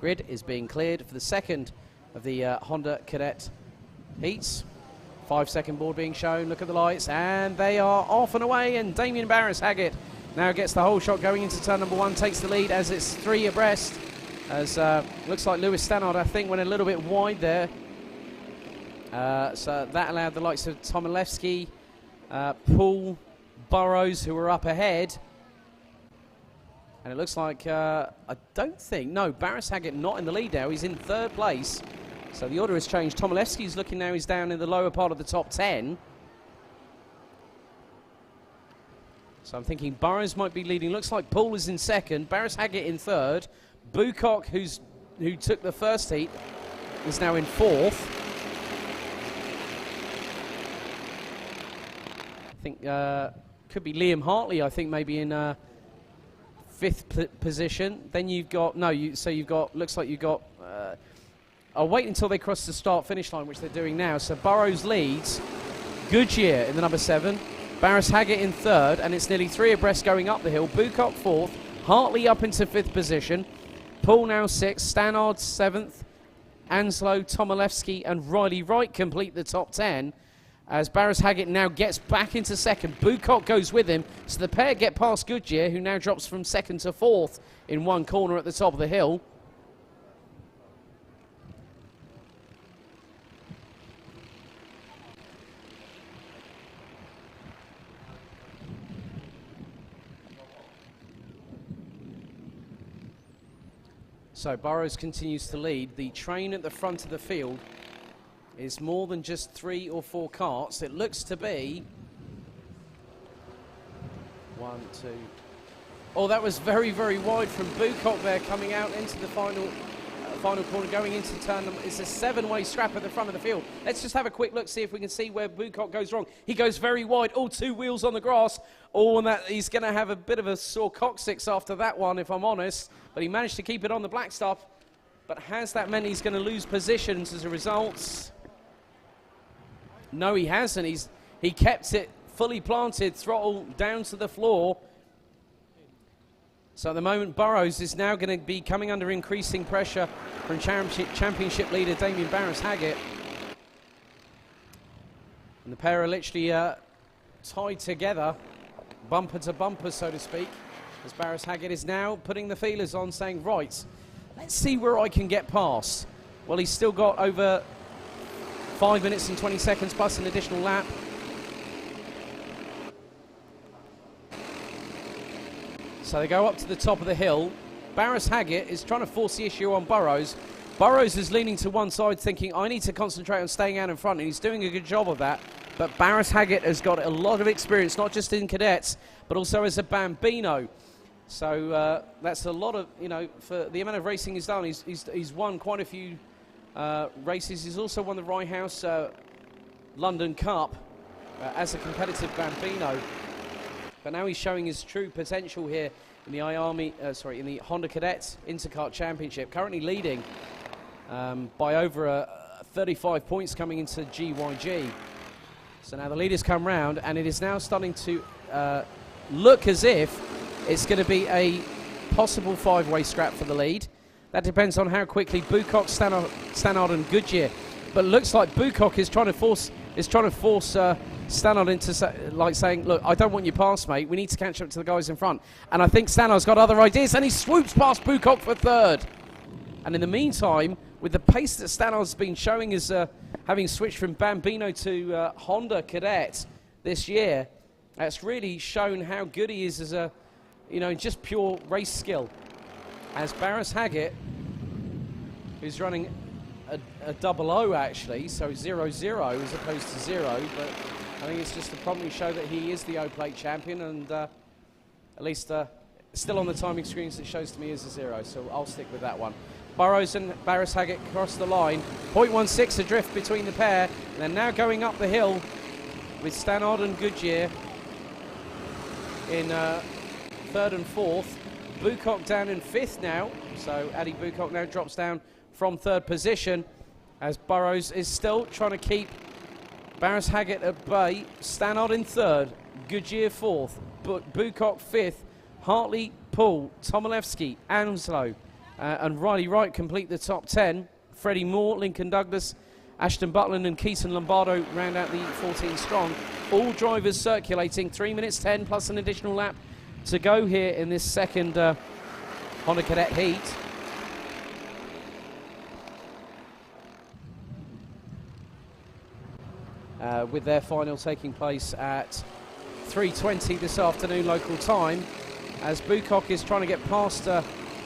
Grid is being cleared for the second of the Honda Cadet heats. 5-second board being shown. Look at the lights, and they are off and away, and Damien Barris-Haggett now gets the whole shot going into turn number 1, takes the lead as it's 3 abreast, as looks like Lewis Stannard, I think, went a little bit wide there. So that allowed the likes of Tomilewski, Paul, Burrows, who were up ahead. And it looks like, I don't think, no, Barris-Haggett not in the lead now. He's in 3rd place. So the order has changed. Tomilewski's looking now, he's down in the lower part of the top 10. So I'm thinking Burrows might be leading. Looks like Paul is in 2nd, Barris-Haggett in 3rd. Bucock, who took the first heat, is now in 4th. I think could be Liam Hartley, I think, maybe in 5th position. Then you've got, looks like you've got, I'll wait until they cross the start-finish line, which they're doing now. So Burrows leads, Goodyear in the number 7, Barris-Haggett in 3rd, and it's nearly 3 abreast going up the hill. Bucock 4th, Hartley up into 5th position, Paul now 6th, Stannard 7th, Anslow, Tomilewski and Riley Wright complete the top 10, as Barris-Haggett now gets back into 2nd. Bucock goes with him, so the pair get past Goodyear, who now drops from 2nd to 4th in one corner at the top of the hill. So Burrows continues to lead. The train at the front of the field is more than just 3 or 4 carts. It looks to be 1, 2. Oh, that was very, very wide from Bucock there, coming out into the final corner, going into turn. It's a 7-way scrap at the front of the field. Let's just have a quick look, see if we can see where Bucock goes wrong. He goes very wide. Oh, 2 wheels on the grass. Oh, and that he's going to have a bit of a sore coccyx after that one, if I'm honest. But he managed to keep it on the black stuff. But has that meant he's going to lose positions as a result? No, he hasn't. He kept it fully planted, throttle down to the floor. So at the moment, Burrows is now going to be coming under increasing pressure from championship leader Damien Barris-Haggett. And the pair are literally tied together, bumper to bumper, so to speak, as Barris-Haggett is now putting the feelers on, saying, right, let's see where I can get past. Well, he's still got over 5 minutes and 20 seconds plus an additional lap. So they go up to the top of the hill. Barris-Haggett is trying to force the issue on Burrows. Burrows is leaning to one side, thinking, I need to concentrate on staying out in front, and he's doing a good job of that. But Barris-Haggett has got a lot of experience, not just in cadets, but also as a Bambino. So that's a lot of, for the amount of racing he's done. He's won quite a few races. He's also won the Rye House London Cup as a competitive Bambino. But now he's showing his true potential here in the in the Honda Cadet Intercart Championship, currently leading by over 35 points coming into GYG. So now the leaders come round, and it is now starting to look as if it's going to be a possible 5-way scrap for the lead. That depends on how quickly Bucock, Stannard and Goodyear. But it looks like Bucock is trying to force Stannard into saying, look, I don't want you past, mate. We need to catch up to the guys in front. And I think Stannard's got other ideas, and he swoops past Bucock for 3rd. And in the meantime, with the pace that Stannard's been showing as having switched from Bambino to Honda Cadet this year, that's really shown how good he is as a, just pure race skill. As Barris-Haggett, who's running a 00 actually, so 0-0 as opposed to 0, but I think it's just to probably show that he is the O-Plate champion, and at least still on the timing screens it shows to me as a 0, so I'll stick with that one. Burrows and Barris-Haggett cross the line, 0.16 adrift between the pair, and they're now going up the hill with Stannard and Goodyear in 3rd and 4th. Bucock down in 5th now, so Addy Bucock now drops down from 3rd position, as Burrows is still trying to keep Barris-Haggett at bay. Stannard in 3rd, Goodyear 4th, Bucock 5th, Hartley, Paul, Tomilewski, Anslow, and Riley Wright complete the top 10. Freddie Moore, Lincoln Douglas, Ashton Butland and Keaton Lombardo round out the 14 strong. All drivers circulating, 3 minutes 10 plus an additional lap to go here in this second Honda Cadet heat. With their final taking place at 3:20 this afternoon local time, as Bucock is trying to get past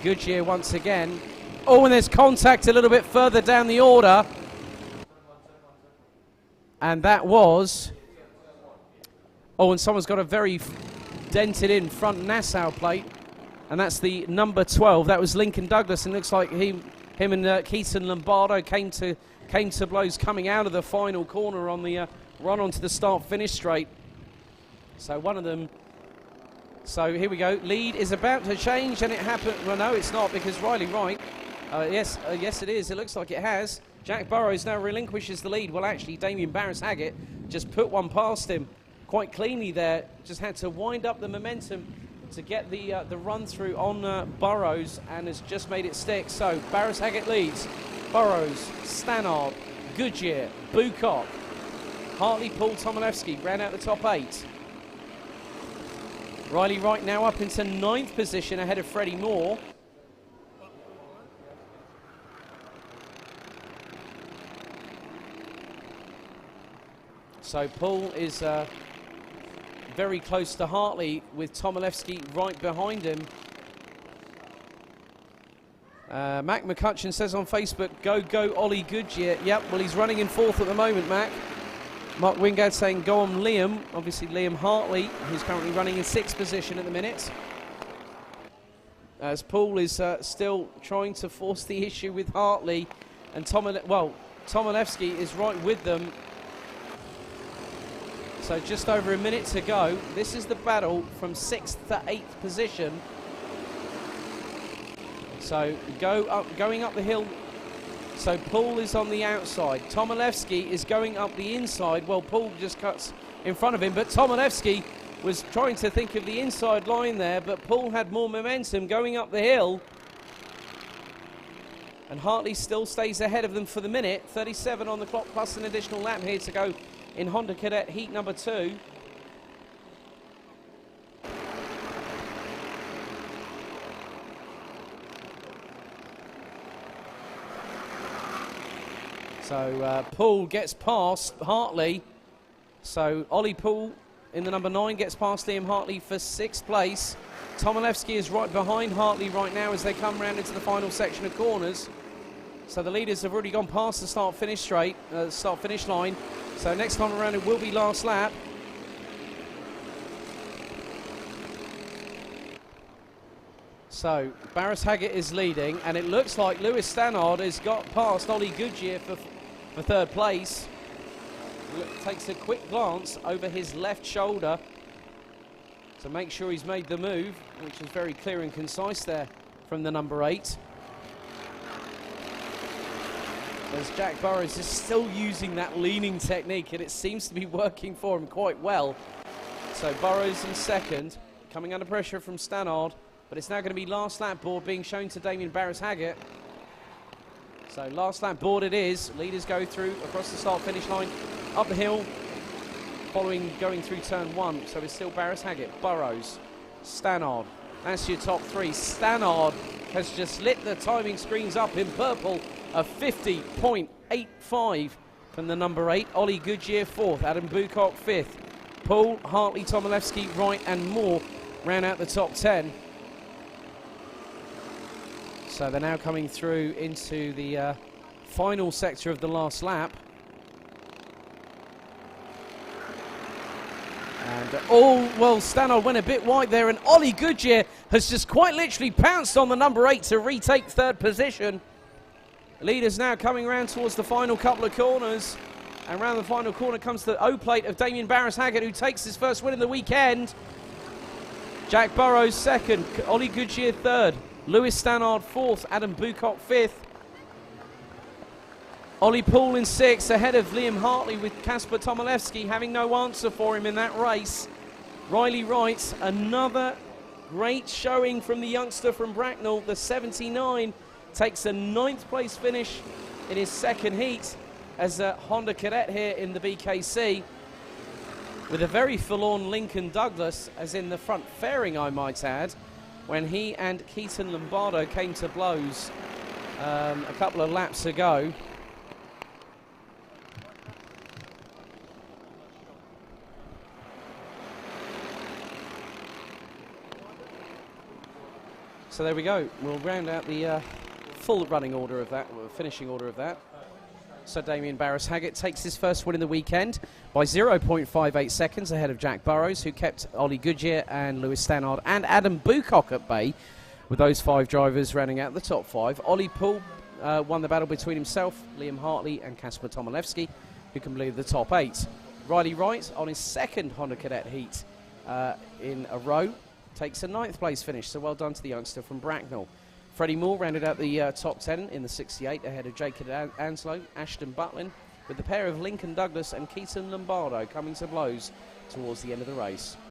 Goodyear once again. Oh, and there's contact a little bit further down the order. And that was... Oh, and someone's got a very dented in front Nassau plate. And that's the number 12. That was Lincoln Douglas. And it looks like him and Keaton Lombardo came to blows coming out of the final corner on the run onto the start-finish straight. So one of them... So here we go. Lead is about to change, and it happened... Well, no, it's not, because Riley Wright... yes, it is. It looks like it has. Jack Burrows now relinquishes the lead. Well, actually, Damien Barris-Haggett just put one past him quite cleanly there. Just had to wind up the momentum to get the run-through on Burrows, and has just made it stick. So Barris-Haggett leads. Burrows, Stannard, Goodyear, Bucock, Hartley, Paul, Tomilewski ran out the top 8. Riley Wright now up into 9th position ahead of Freddie Moore. So Paul is very close to Hartley with Tomilewski right behind him. Mac McCutcheon says on Facebook, go Ollie Goodyear. Yep, well, he's running in 4th at the moment, Mac. Mark Wingard saying go on Liam. Obviously Liam Hartley, who's currently running in 6th position at the minute. As Paul is still trying to force the issue with Hartley. And Tomilewski is right with them. So just over a minute to go. This is the battle from 6th to 8th position. So going up the hill. So Paul is on the outside. Tomilewski is going up the inside. Well, Paul just cuts in front of him, but Tomilewski was trying to think of the inside line there, but Paul had more momentum going up the hill. And Hartley still stays ahead of them for the minute. 37 on the clock plus an additional lap here to go in Honda Cadet heat number 2. So Paul gets past Hartley. So Ollie Paul in the number 9 gets past Liam Hartley for 6th place. Tomilewski is right behind Hartley right now as they come round into the final section of corners. So the leaders have already gone past the start-finish line. So next time around it will be last lap. So Barris-Haggett is leading, and it looks like Lewis Stannard has got past Ollie Goodyear for 3rd place. Takes a quick glance over his left shoulder to make sure he's made the move, which is very clear and concise there from the number 8. As Jack Burrows is still using that leaning technique, and it seems to be working for him quite well. So Burrows in 2nd, coming under pressure from Stannard, but it's now going to be last lap board being shown to Damien Barris-Haggett. So last lap board it is. Leaders go through across the start-finish line, up the hill, going through turn 1. So it's still Barris-Haggett, Burrows, Stannard. That's your top 3. Stannard has just lit the timing screens up in purple. A 50.85 from the number 8. Ollie Goodyear 4th, Adam Bucock 5th. Paul, Hartley, Tomilewski, Wright and Moore ran out the top 10. So they're now coming through into the final sector of the last lap. And Stannard went a bit wide there, and Ollie Goodyear has just quite literally pounced on the number 8 to retake 3rd position. Leaders now coming around towards the final couple of corners. And around the final corner comes the O-plate of Damien Barris-Haggett, who takes his first win of the weekend. Jack Burrows 2nd, Ollie Goodyear 3rd, Lewis Stannard 4th, Adam Bucock 5th. Ollie Poole in 6th, ahead of Liam Hartley, with Kasper Tomilewski having no answer for him in that race. Riley Wright, another Great showing from the youngster from Bracknell. The 79 takes a 9th place finish in his second heat as a Honda Cadet here in the BKC, with a very forlorn Lincoln Douglas as in the front fairing, I might add, when he and Keaton Lombardo came to blows a couple of laps ago. So there we go. We'll round out the full running order of that, finishing order of that. So Damien Barras-Haggett takes his first win in the weekend by 0.58 seconds ahead of Jack Burrows, who kept Ollie Goodyear and Lewis Stannard and Adam Bucock at bay, with those 5 drivers rounding out the top 5. Ollie Poole won the battle between himself, Liam Hartley and Kasper Tomilewski, who completed the top 8. Riley Wright, on his second Honda Cadet heat in a row, takes a 9th place finish, so well done to the youngster from Bracknell. Freddie Moore rounded out the top 10 in the 68 ahead of Jacob Anslow, Ashton Butlin, with the pair of Lincoln Douglas and Keaton Lombardo coming to blows towards the end of the race.